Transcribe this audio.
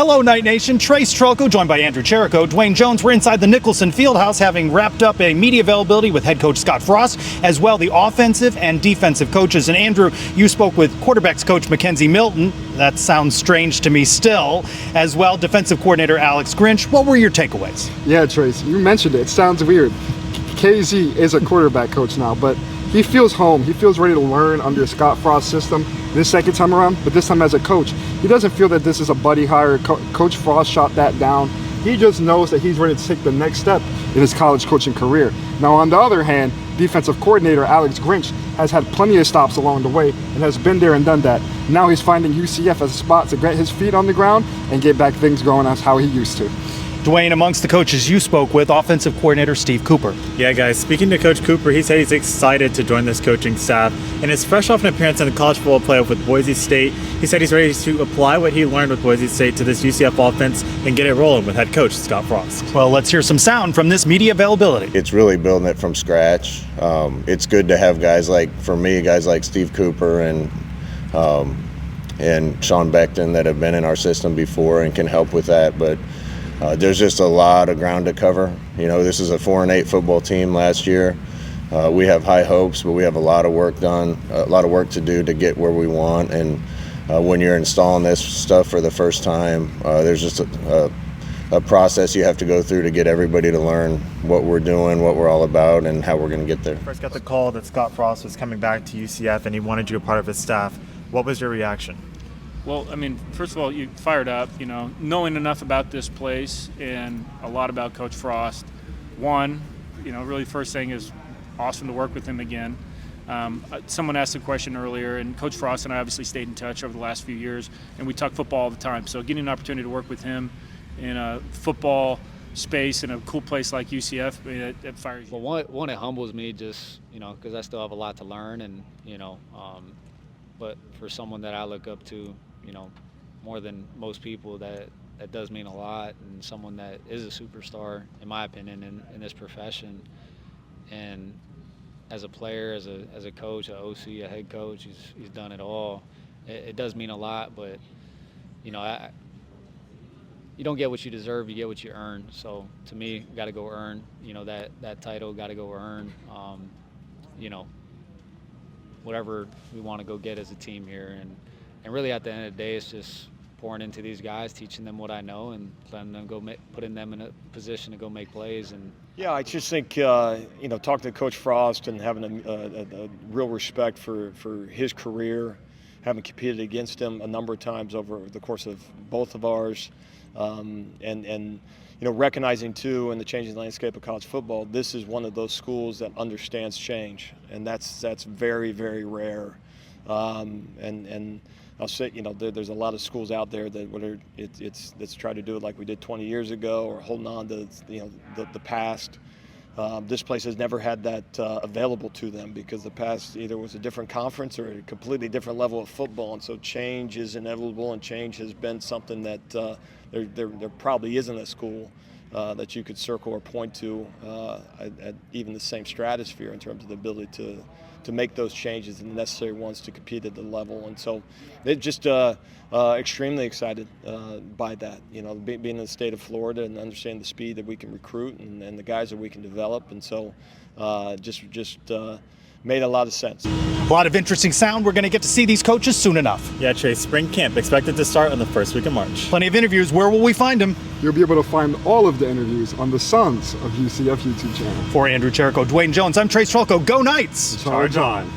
Hello, Night Nation. Trace Trylko, joined by Andrew Cherico, Dwayne Jones. We're inside the Nicholson Fieldhouse, having wrapped up a media availability with head coach Scott Frost, as well the offensive and defensive coaches. And Andrew, you spoke with quarterbacks coach McKenzie Milton. That sounds strange to me still. As well, defensive coordinator Alex Grinch. What were your takeaways? Yeah, Trace, you mentioned it. It sounds weird. KZ is a quarterback coach now, but he feels home. He feels ready to learn under Scott Frost's system this second time around, but this time as a coach. He doesn't feel that this is a buddy hire. Coach Frost shot that down. He just knows that he's ready to take the next step in his college coaching career. Now, on the other hand, defensive coordinator Alex Grinch has had plenty of stops along the way and has been there and done that. Now he's finding UCF as a spot to get his feet on the ground and get back things going as how he used to. Dwayne, amongst the coaches you spoke with, offensive coordinator Steve Cooper. Yeah, guys, speaking to Coach Cooper, he said he's excited to join this coaching staff and is fresh off an appearance in the college football playoff with Boise State. He said he's ready to apply what he learned with Boise State to this UCF offense and get it rolling with head coach Scott Frost. Well, let's hear some sound from this media availability. It's really building it from scratch. It's good to have guys like Steve Cooper and Sean Beckton that have been in our system before and can help with that, but there's just a lot of ground to cover. You know, this is a 4-8 football team last year. We have high hopes, but we have a lot of work to do to get where we want. And when you're installing this stuff for the first time, there's just a process you have to go through to get everybody to learn what we're doing, what we're all about, and how we're going to get there. First got the call that Scott Frost was coming back to UCF and he wanted you a part of his staff. What was your reaction? Well, I mean, first of all, you fired up, you know, knowing enough about this place and a lot about Coach Frost. One, you know, really first thing is awesome to work with him again. Someone asked a question earlier, and Coach Frost and I obviously stayed in touch over the last few years, and we talk football all the time. So getting an opportunity to work with him in a football space in a cool place like UCF, I mean, it fires you. Well, one, it humbles me just, you know, because I still have a lot to learn, and, you know, but for someone that I look up to, you know, more than most people, that does mean a lot, and someone that is a superstar, in my opinion, in this profession. And as a player, as a coach, an OC, a head coach, he's done it all. It does mean a lot, but, you know, you don't get what you deserve, you get what you earn. So to me, got to go earn, you know, that title, got to go earn, you know, whatever we want to go get as a team here. And really, at the end of the day, it's just pouring into these guys, teaching them what I know, and letting them go, putting them in a position to go make plays. And yeah, I just think you know, talking to Coach Frost and having a real respect for his career, having competed against him a number of times over the course of both of ours, and you know, recognizing too in the changing landscape of college football, this is one of those schools that understands change, and that's very, very rare. And I'll say, you know, there's a lot of schools out there that it's try to do it like we did 20 years ago, or holding on to, you know, the past. This place has never had that available to them, because the past either was a different conference or a completely different level of football, and so change is inevitable, and change has been something that there probably isn't a school that you could circle or point to at even the same stratosphere in terms of the ability to make those changes and the necessary ones to compete at the level. And so they're just extremely excited by that, you know, being in the state of Florida and understanding the speed that we can recruit and the guys that we can develop. And so just made a lot of sense. A lot of interesting sound. We're going to get to see these coaches soon enough. Yeah, Chase, spring camp expected to start on the first week of March. Plenty of interviews. Where will we find them? You'll be able to find all of the interviews on the Sons of UCF YouTube channel. For Andrew Cherico, Dwayne Jones, I'm Trace Trylko. Go Knights! Charge on.